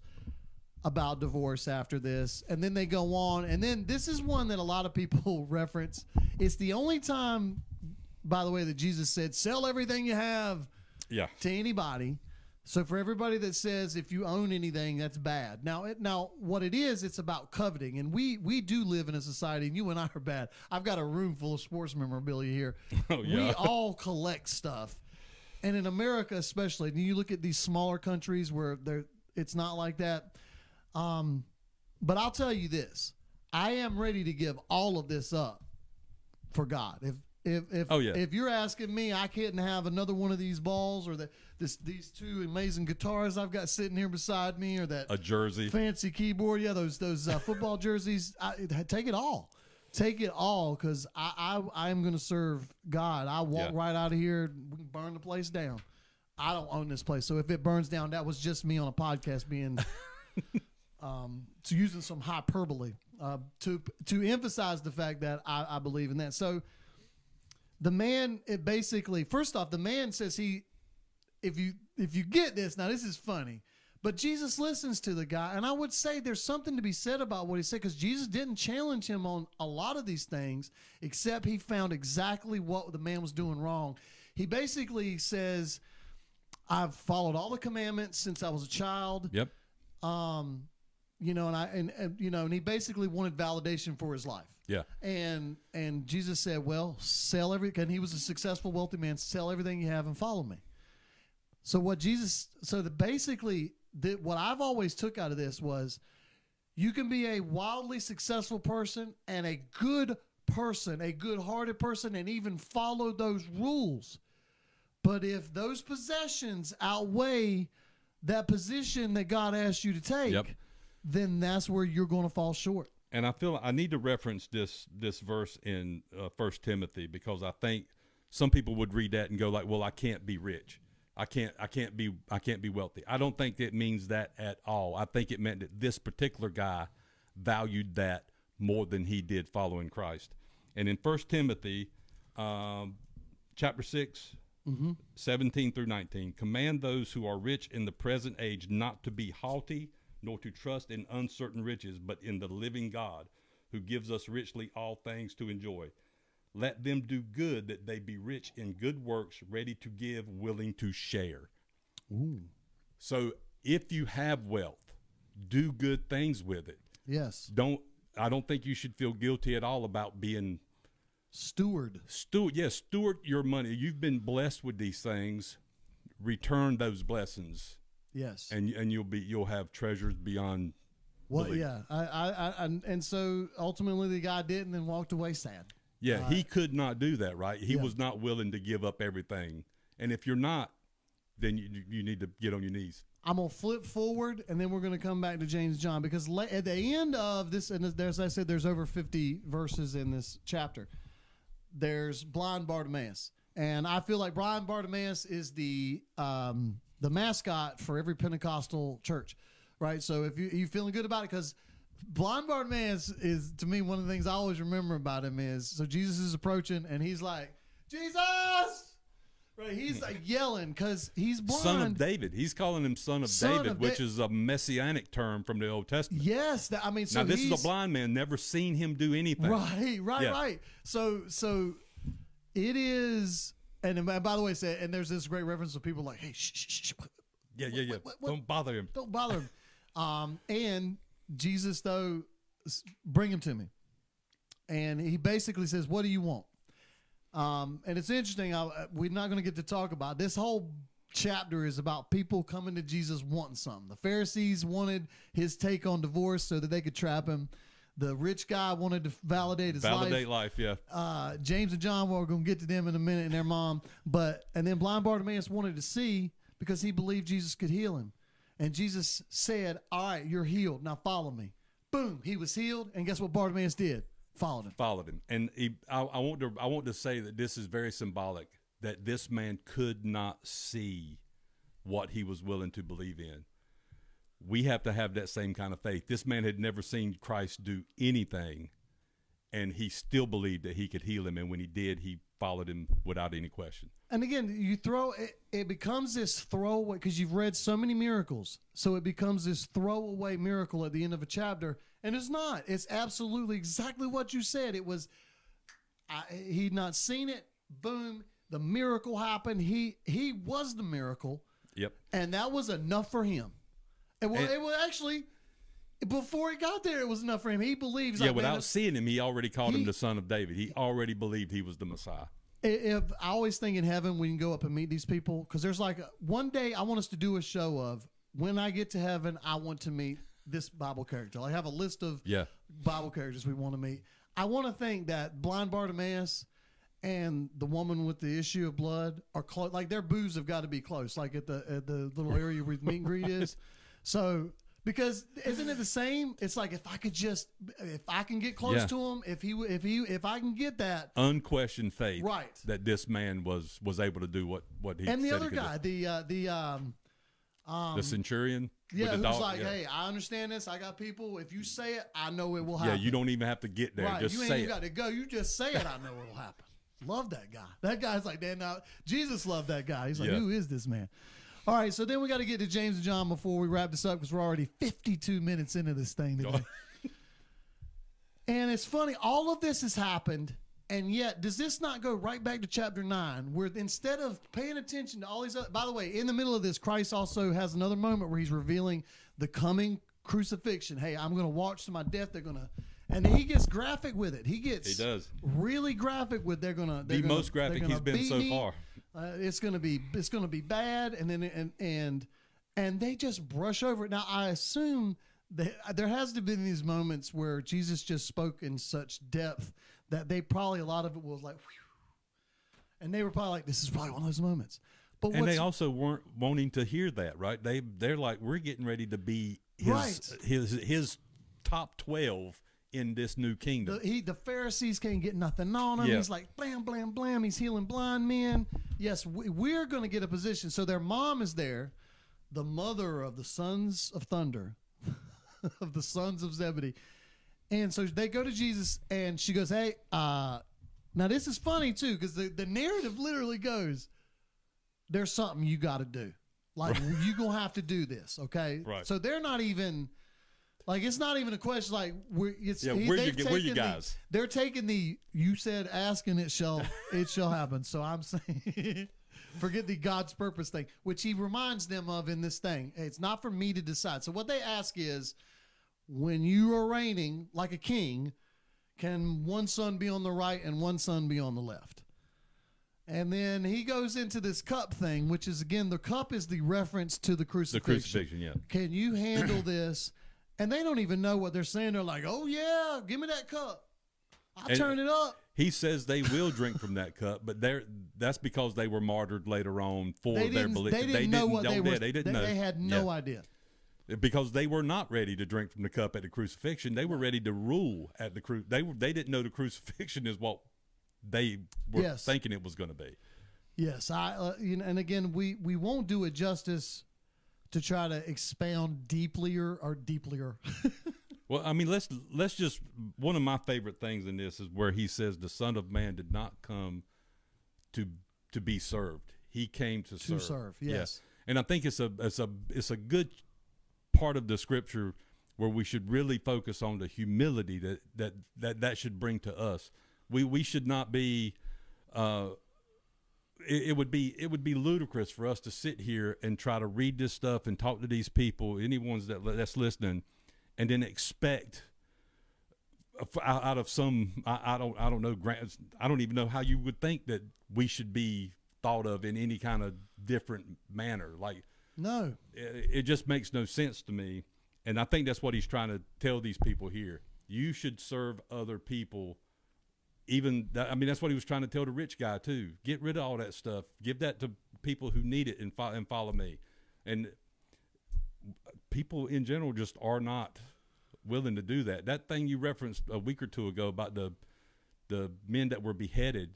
about divorce after this, and then they go on, and then this is one that a lot of people reference. It's the only time, by the way, that Jesus said, sell everything you have to anybody. So for everybody that says if you own anything, that's bad. Now what it is, it's about coveting. And we do live in a society, and you and I are bad. I've got a room full of sports memorabilia here. Oh, yeah. We all collect stuff. And in America especially, and you look at these smaller countries where it's not like that. But I'll tell you this. I am ready to give all of this up for God. If you're asking me, I couldn't have another one of these balls or these two amazing guitars I've got sitting here beside me, or a jersey, fancy keyboard. Yeah, those football jerseys. Take it all. Take it all, because I am going to serve God. I walk right out of here. We can burn the place down. I don't own this place, so if it burns down, that was just me on a podcast being to using some hyperbole to emphasize the fact that I believe in that. So. The man, first off, the man says if you get this, now this is funny, but Jesus listens to the guy, and I would say there's something to be said about what he said, because Jesus didn't challenge him on a lot of these things, except he found exactly what the man was doing wrong. He basically says, I've followed all the commandments since I was a child. Yep. And he basically wanted validation for his life. Yeah. And Jesus said, well, sell everything. And he was a successful, wealthy man. Sell everything you have and follow me. So what I've always took out of this was, you can be a wildly successful person and a good person, a good-hearted person, and even follow those rules. But if those possessions outweigh that position that God asked you to take, then that's where you're going to fall short. And I feel I need to reference this verse in 1 Timothy, because I think some people would read that and go like, well, I can't be rich. I can't be wealthy. I don't think it means that at all. I think it meant that this particular guy valued that more than he did following Christ. And in 1 Timothy chapter 6, 17 through 19, command those who are rich in the present age not to be haughty, nor to trust in uncertain riches, but in the living God, who gives us richly all things to enjoy. Let them do good, that they be rich in good works, ready to give, willing to share. Ooh. So if you have wealth, do good things with it. Yes. I don't think you should feel guilty at all about being steward. Yes, steward your money. You've been blessed with these things. Return those blessings. Yes, and you'll have treasures beyond. Well, belief. Yeah, and so ultimately the guy didn't and walked away sad. Yeah, he could not do that, right? He was not willing to give up everything. And if you're not, then you need to get on your knees. I'm going to flip forward, and then we're going to come back to James and John, because at the end of this, and as I said, there's over 50 verses in this chapter, there's blind Bartimaeus. And I feel like blind Bartimaeus is the mascot for every Pentecostal church, right? So if you're feeling good about it, because blind Bartimaeus is, to me, one of the things I always remember about him is, so Jesus is approaching, and he's like, Jesus! Right? He's like yelling because he's blind. Son of David. He's calling him son of David, which is a messianic term from the Old Testament. Yes. I mean, so now this is a blind man, never seen him do anything. Right. So it is, and by the way, and there's this great reference to people like, hey, shh. Yeah. Don't bother him. Don't bother him. And Jesus, though, bring him to me. And he basically says, what do you want? And it's interesting. We're not going to get to talk about this whole chapter is about people coming to Jesus wanting something. The Pharisees wanted his take on divorce so that they could trap him. The rich guy wanted to validate his life. Yeah. James and John, we're going to get to them in a minute, and their mom. And then blind Bartimaeus wanted to see because he believed Jesus could heal him. And Jesus said, all right, you're healed. Now follow me. Boom. He was healed. And guess what Bartimaeus did? Followed him. And I want to say that this is very symbolic, that this man could not see what he was willing to believe in. We have to have that same kind of faith. This man had never seen Christ do anything, and he still believed that he could heal him. And when he did, he followed him without any question. And again, it becomes this throwaway, because you've read so many miracles. So it becomes this throwaway miracle at the end of a chapter. And it's not. It's absolutely exactly what you said. It was, he'd not seen it. Boom. The miracle happened. He was the miracle. Yep. And that was enough for him. It was actually, before he got there, it was enough for him. He believes. Yeah, without seeing him, he already called him the son of David. He already believed he was the Messiah. I always think in heaven we can go up and meet these people, because there's like one day I want us to do a show of, when I get to heaven, I want to meet this Bible character. I have a list of Bible characters we want to meet. I want to think that blind Bartimaeus and the woman with the issue of blood are close. Like their booths have got to be close, like at the little area where the meet and greet is. So, because isn't it the same? It's like if I can get close to him, if I can get that unquestioned faith, right, that this man was able to do what he and the said other guy, the centurion, who's like, hey, I understand this. I got people. If you say it, I know it will happen. Yeah, you don't even have to get there. Right, just you ain't say even got to go. You just say it. I know it will happen. Love that guy. That guy's like, damn. Now Jesus loved that guy. He's like, who is this man? All right, so then we got to get to James and John before we wrap this up, because we're already 52 minutes into this thing today. And it's funny, all of this has happened, and yet does this not go right back to chapter 9, where instead of paying attention to all these other, by the way, in the middle of this, Christ also has another moment where he's revealing the coming crucifixion. Hey, I'm going to watch to my death. They're going to, and he gets graphic with it. He does really graphic with. They're going to the most graphic he's been so far. It's gonna be bad, and then and they just brush over it. Now I assume that there has to be these moments where Jesus just spoke in such depth that a lot of it was like, whew, and they were probably like, this is probably one of those moments. But they also weren't wanting to hear that, right? They're like, we're getting ready to be his top 12 in this new kingdom. The Pharisees can't get nothing on him. Yeah. He's like, blam, blam, blam. He's healing blind men. Yes, we're going to get a position. So their mom is there, the mother of the sons of thunder, of the sons of Zebedee. And so they go to Jesus, and she goes, hey, now this is funny, too, because the narrative literally goes, there's something you got to do. Like, you're going to have to do this, okay? Right. So they're not even... Like, it's not even a question. Like, where you guys? They're taking you said ask and it shall happen. So I'm saying, forget the God's purpose thing, which he reminds them of in this thing. It's not for me to decide. So what they ask is, when you are reigning like a king, can one son be on the right and one son be on the left? And then he goes into this cup thing, which is, again, the cup is the reference to the crucifixion. The crucifixion, yeah. Can you handle this? And they don't even know what they're saying. They're like, oh, yeah, give me that cup. I'll turn it up. He says they will drink from that cup, but that's because they were martyred later on for their belief. They didn't know what they were. They didn't know. They had no idea. Because they were not ready to drink from the cup at the crucifixion. They were ready to rule at the They didn't know the crucifixion is what they were thinking it was going to be. Yes, and again, we won't do it justice to try to expound deeplier. Well, I mean, let's just, one of my favorite things in this is where he says the Son of Man did not come to be served. He came to serve. To serve, yes. Yeah. And I think it's a good part of the scripture where we should really focus on the humility that should bring to us. We should not be it would be ludicrous for us to sit here and try to read this stuff and talk to these people, anyone that's listening, and then expect out of some I don't know, I don't even know how you would think that we should be thought of in any kind of different manner. Like, no, it just makes no sense to me. And I think that's what he's trying to tell these people here. You should serve other people. That's what he was trying to tell the rich guy too. Get rid of all that stuff. Give that to people who need it and follow me. And people in general just are not willing to do that. That thing you referenced a week or two ago about the men that were beheaded.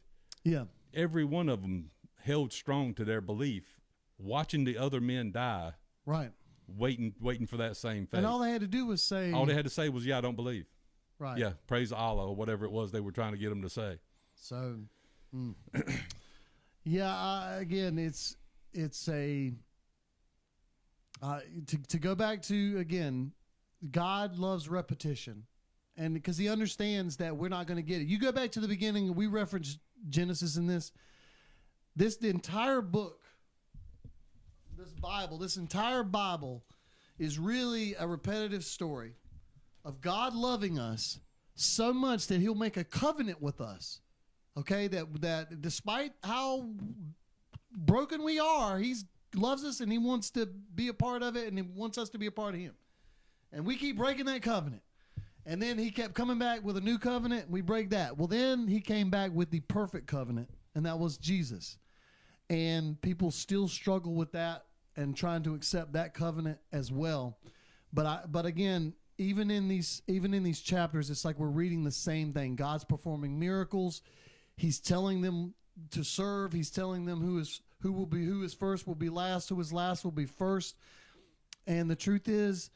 Yeah. Every one of them held strong to their belief, watching the other men die. Right. Waiting for that same fate. And all they had to do was say. All they had to say was, "Yeah, I don't believe." Right. Yeah, praise Allah or whatever it was they were trying to get them to say. So, yeah. Again, it's a to go back to again. God loves repetition, and because He understands that we're not going to get it. You go back to the beginning. We referenced Genesis in this. The entire book. This entire Bible is really a repetitive story of God loving us so much that He'll make a covenant with us. Okay, that despite how broken we are, He loves us and He wants to be a part of it, and He wants us to be a part of Him. And we keep breaking that covenant. And then He kept coming back with a new covenant, and we break that. Well, then He came back with the perfect covenant, and that was Jesus. And people still struggle with that and trying to accept that covenant as well. But again, even in these chapters, it's like we're reading the same thing. God's performing miracles. He's telling them to serve. He's telling them who is first will be last, who is last will be first. And the truth is,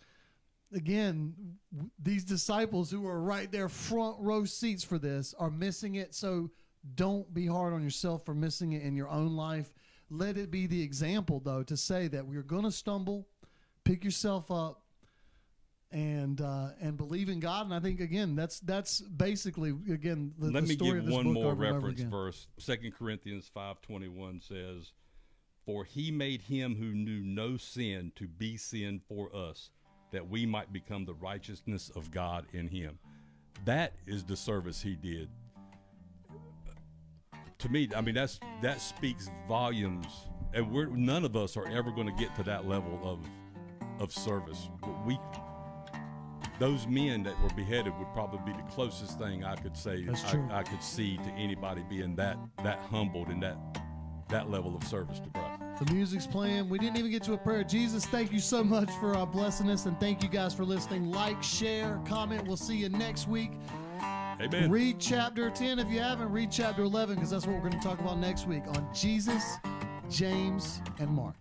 again, these disciples who are right there front row seats for this are missing it. So don't be hard on yourself for missing it in your own life. Let it be the example, though, to say that we're going to stumble, pick yourself up, and believe in God. And I think, again, that's basically, again, the Let me story give of this one book more over and over reference again. verse. 2 Corinthians 5:21 says, "For He made Him who knew no sin to be sin for us, that we might become the righteousness of God in Him." That is the service He did. To me, I mean, that speaks volumes, and none of us are ever going to get to that level of service. Those men that were beheaded would probably be the closest thing I could say. That's true. I could see to anybody being that humbled and that level of service to Christ. The music's playing. We didn't even get to a prayer. Jesus, thank you so much for blessing us, and thank you guys for listening. Like, share, comment. We'll see you next week. Amen. Read chapter 10 if you haven't. Read chapter 11, because that's what we're going to talk about next week on Jesus, James, and Mark.